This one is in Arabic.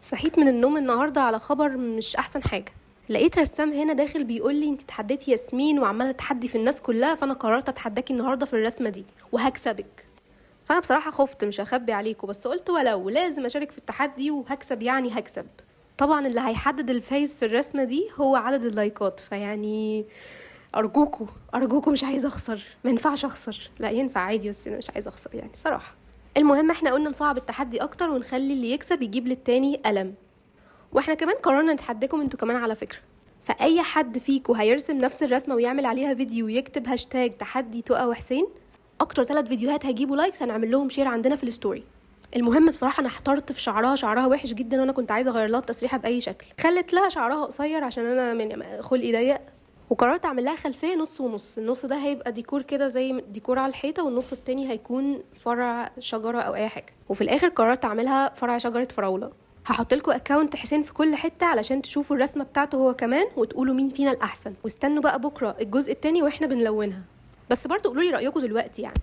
صحيت من النوم النهارده على خبر مش احسن حاجه. لقيت رسام هنا داخل بيقول لي انت اتحديتي ياسمين وعماله تحدي في الناس كلها، فانا قررت اتحداكي النهارده في الرسمه دي وهكسبك. فانا بصراحه خفت، مش هخبي عليكم، بس قلت ولو لازم اشارك في التحدي وهكسب يعني هكسب. طبعا اللي هيحدد الفايز في الرسمه دي هو عدد اللايكات، فيعني ارجوكوا ارجوكوا مش عايزه اخسر، ما ينفعش اخسر، لا ينفع عادي بس انا مش عايزه اخسر يعني صراحه. المهم احنا قلنا نصعب التحدي اكتر ونخلي اللي يكسب يجيب للتاني قلم. واحنا كمان قررنا نتحداكم انتوا كمان على فكرة، فأي حد فيكم هيرسم نفس الرسمة ويعمل عليها فيديو ويكتب هاشتاج تحدي تقى وحسين، اكتر 3 فيديوهات هيجيبوا لايكس هنعمل لهم شير عندنا في الستوري. المهم بصراحة انا احترت في شعرها وحش جدا، وانا كنت عايزة اغير لها التسريحة بأي شكل، خلت لها شعرها قصير عشان انا من خلقي ضيق، وقررت اعمل لها خلفيه نص ونص. النص ده هيبقى ديكور كده زي ديكور على الحيطه، والنص التاني هيكون فرع شجره او اي حاجه، وفي الاخر قررت اعملها فرع شجره فراوله. هحط لكم اكونت حسين في كل حته علشان تشوفوا الرسمه بتاعته هو كمان وتقولوا مين فينا الاحسن، واستنوا بقى بكره الجزء التاني واحنا بنلونها. بس برضو قولوا لي رايكم دلوقتي يعني.